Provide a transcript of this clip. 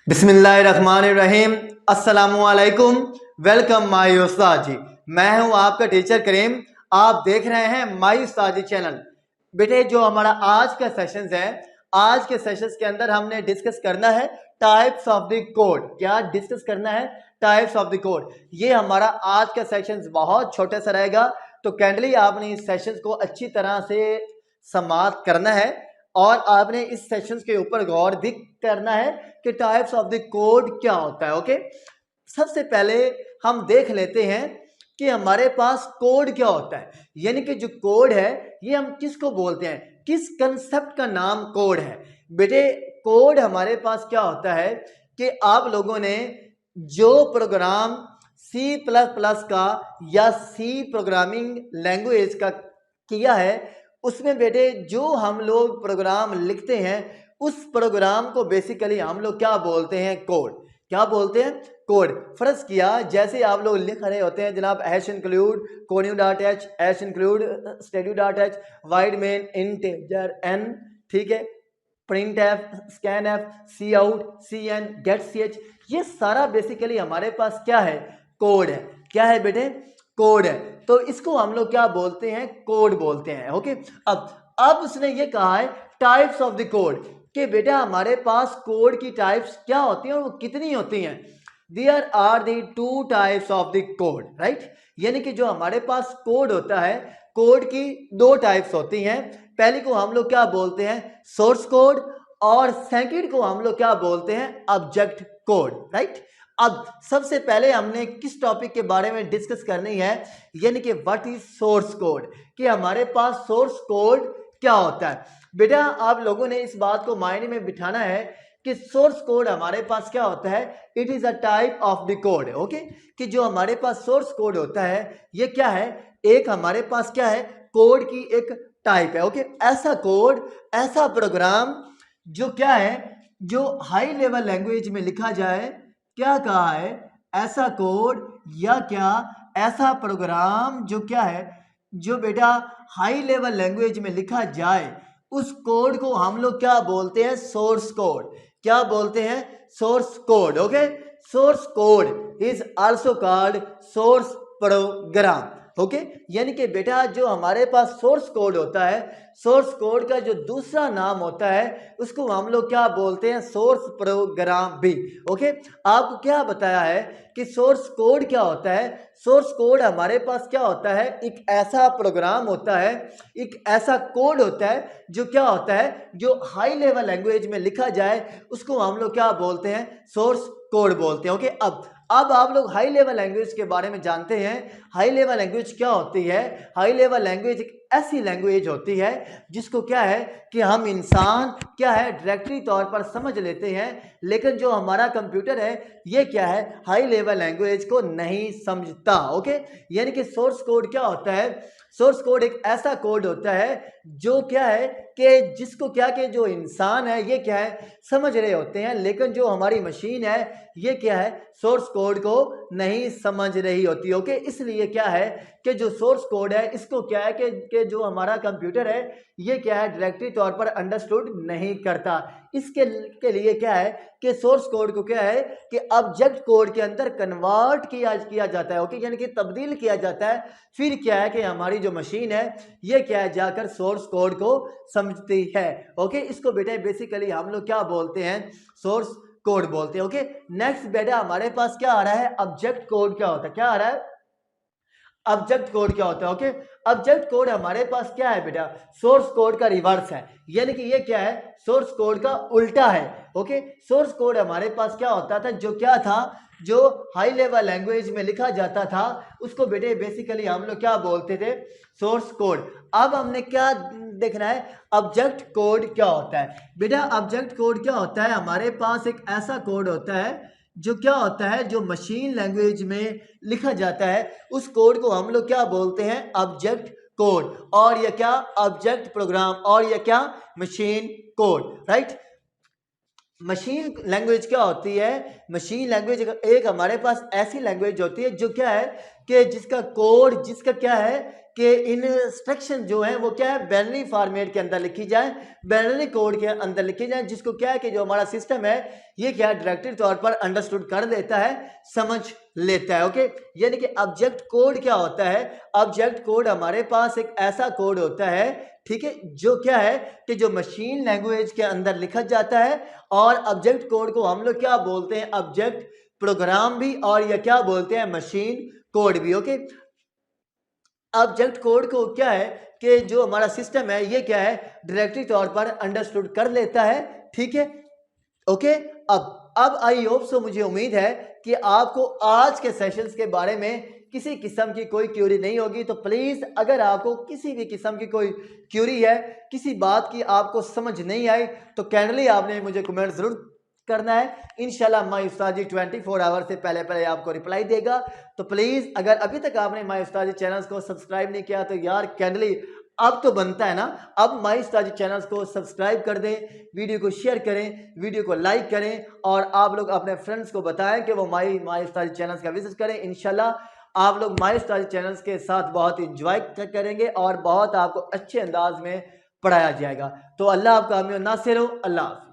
बिस्मिल्लाहिर्रहमानिर्रहीम। अस्सलामुअलैकुम। Welcome my उस्ताद जी। मैं हूं आपका टीचर करीम। आप देख रहे हैं माय उस्ताद जी चैनल। बेटे जो हमारा आज का सेशंस है, आज के सेशंस के अंदर हमने डिस्कस करना है टाइप्स ऑफ द कोड। क्या डिस्कस करना है? Types of the code. ये हमारा आज का सेशंस बहुत छोटा सा रहेगा, तो कैंडली आपने इस सेशंस को अच्छी तरह से समाप्त करना है और आपने इस सेशंस के ऊपर गौर भी करना है कि टाइप्स ऑफ द कोड क्या होता है। ओके, सबसे पहले हम देख लेते हैं कि हमारे पास कोड क्या होता है। यानी कि जो कोड है ये हम किसको बोलते हैं, किस कंसेप्ट का नाम कोड है। बेटे कोड हमारे पास क्या होता है कि आप लोगों ने जो प्रोग्राम C++ का या सी प्रोग्रामिंग लैंग्वेज का किया है, उसमें बेटे जो हम लोग प्रोग्राम लिखते हैं उस प्रोग्राम को बेसिकली हम लोग क्या बोलते हैं? कोड। क्या बोलते हैं? कोड। फर्ज किया जैसे आप लोग लिख रहे होते हैं जनाब, hash include connew.h, hash include stadio.h, void main integer n, ठीक है, print f, scan f, C out, C in, get C H, ये सारा बेसिकली हमारे पास क्या है? कोड है। क्या है बेटे? कोड है। तो इसको हम लोग क्या बोलते हैं? कोड बोलते हैं। ओके, अब उसने ये कहा है टाइप्स ऑफ द कोड कि बेटा हमारे पास कोड की टाइप्स क्या होती हैं और वो कितनी होती हैं। There are the two types of the code, right. यानी कि जो हमारे पास कोड होता है, कोड की दो टाइप्स होती हैं। पहली को हम लोग क्या बोलते हैं? सोर्स कोड, और सेकंड को हम लोग क्या बोलते हैं? Object code, right. अब सबसे पहले हमने किस टॉपिक के बारे में डिस्कस करनी है, यानी कि व्हाट इज सोर्स कोड, कि हमारे पास सोर्स कोड क्या होता है। बेटा आप लोगों ने इस बात को मायने में बिठाना है कि सोर्स कोड हमारे पास क्या होता है? It is a type of the code. Okay, कि जो हमारे पास सोर्स कोड होता है ये क्या है? एक हमारे पास क्या है? कोड की एक टाइप है। ओके, ऐसा कोड, ऐसा प्रोग्राम जो क्या है, जो हाई लेवल लैंग्वेज में लिखा जाए। क्या कहा है? ऐसा कोड या क्या ऐसा प्रोग्राम जो क्या है, जो बेटा हाई लेवल लैंग्वेज में लिखा जाए, उस कोड को हम लोग क्या बोलते हैं? Source code. क्या बोलते हैं? Source code. Okay, source code is also called source program. Okay, यानी कि बेटा जो हमारे पास सोर्स कोड होता है, सोर्स कोड का जो दूसरा नाम होता है उसको हम लोग क्या बोलते हैं? सोर्स प्रोग्राम भी। ओके, आपको क्या बताया है कि सोर्स कोड क्या होता है? सोर्स कोड हमारे पास क्या होता है? एक ऐसा प्रोग्राम होता है, एक ऐसा कोड होता है जो क्या होता है, जो हाई लेवल लैंग्वेज में लिखा जाए उसको हम लोग क्या बोलते हैं? सोर्स कोड बोलते हैं। ओके, अब आप लोग हाई लेवल लैंग्वेज के बारे में जानते हैं। हाई लेवल लैंग्वेज क्या होती है? हाई लेवल लैंग्वेज एक ऐसी लैंग्वेज होती है जिसको क्या है कि हम इंसान क्या है डायरेक्टली तौर पर समझ लेते हैं, लेकिन जो हमारा कंप्यूटर है ये क्या है? हाई लेवल लैंग्वेज को नहीं समझता। ओके, यानी कि सोर्स कोड क्या होता है? सोर्स कोड एक ऐसा कोड होता है जो क्या है कि जिसको क्या कि जो इंसान है ये क्या है समझ रहे होते हैं, लेकिन जो हमारी मशीन है ये क्या है? सोर्स कोड को नहीं समझ रही होती। ओके, इसलिए क्या है कि जो सोर्स कोड है इसको क्या है कि जो हमारा कंप्यूटर है ये क्या है डायरेक्टली तौर पर अंडरस्टूड नहीं करता। इसके के लिए क्या है कि सोर्स कोड को क्या है कि ऑब्जेक्ट कोड के अंदर कन्वर्ट किया जाता है। ओके, यानी कि तब्दील किया जाता है। फिर क्या है कि हमारी जो मशीन है ये क्या है जाकर सोर्स कोड को समझती है। ओके, इसको बेटा बेसिकली हम लोग क्या बोलते हैं? सोर्स कोड बोलते हैं। ओके, नेक्स्ट बेटा हमारे पास क्या आ रहा है? ऑब्जेक्ट कोड क्या होता है? क्या आ रहा है? ऑब्जेक्ट कोड क्या होता है? ओके, ऑब्जेक्ट कोड हमारे पास क्या है बेटा? सोर्स कोड का रिवर्स है, यानी कि ये क्या है? सोर्स कोड का उल्टा है। ओके, सोर्स कोड हमारे पास क्या होता था? जो क्या था, जो हाई लेवल लैंग्वेज में लिखा जाता था उसको बेटे बेसिकली हम लोग क्या बोलते थे? Source code. अब हमने क्या देखना है? ऑब्जेक्ट कोड क्या होता है। बेटा ऑब्जेक्ट कोड क्या होता है? हमारे पास एक ऐसा कोड होता है जो क्या होता है, जो मशीन लैंग्वेज में लिखा जाता है, उस कोड को हम लोग क्या बोलते हैं? Object code. और यह क्या? Object program. और यह क्या? Machine code, right. Machine language क्या होती है? मशीन लैंग्वेज एक हमारे पास ऐसी लैंग्वेज होती है जो क्या है कि जिसका कोड, जिसका क्या है कि इंस्ट्रक्शन जो है वो क्या है, बाइनरी फॉर्मेट के अंदर लिखी जाए, बाइनरी कोड के अंदर लिखी जाए, जिसको क्या है कि जो हमारा सिस्टम है ये क्या है डायरेक्टली तौर पर अंडरस्टूड कर लेता है, समझ लेता है। ओके, यानी कि ऑब्जेक्ट कोड क्या होता है? ऑब्जेक्ट कोड हमारे पास एक ऐसा कोड होता है, ठीक है, जो क्या है कि जो मशीन लैंग्वेज के अंदर लिखा जाता है, और ऑब्जेक्ट कोड को हम लोग क्या बोलते हैं? ऑब्जेक्ट प्रोग्राम भी, और या क्या बोलते हैं? मशीन कोड भी। ओके, ऑब्जेक्ट कोड को क्या है कि जो हमारा सिस्टम है ये क्या है डायरेक्टली तौर पर अंडरस्टूड कर लेता है, ठीक है। ओके, अब आई होप सो, मुझे उम्मीद है कि आपको आज के सेशंस के बारे में किसी किस्म की कोई क्यूरी नहीं होगी। तो प्लीज अगर आपको किसी भी किस्म की कोई क्यूरी है, किसी बात की आपको समझ नहीं आई, तो काइंडली आपने मुझे कमेंट जरूर करना है। इंशाल्लाह माई उस्ताद जी 24 आवर से पहले पहले आपको रिप्लाई देगा। तो प्लीज अगर अभी तक आपने माई उस्ताद जी चैनल्स को सब्सक्राइब नहीं किया तो यार काइंडली अब तो बनता है ना, अब माई उस्ताद जी चैनल्स को सब्सक्राइब कर दें, वीडियो को शेयर करें, वीडियो को लाइक करें, और आप लोग अपने फ्रेंड्स को बताएं कि वो माई उस्ताद जी चैनल्स का विजिट करें। इंशाल्लाह आप लोग माई उस्ताद जी चैनल्स के साथ बहुत इंजॉय करेंगे और बहुत आपको अच्छे अंदाज में पढ़ाया जाएगा। तो अल्लाह आपका नासिर हो। अल्लाह।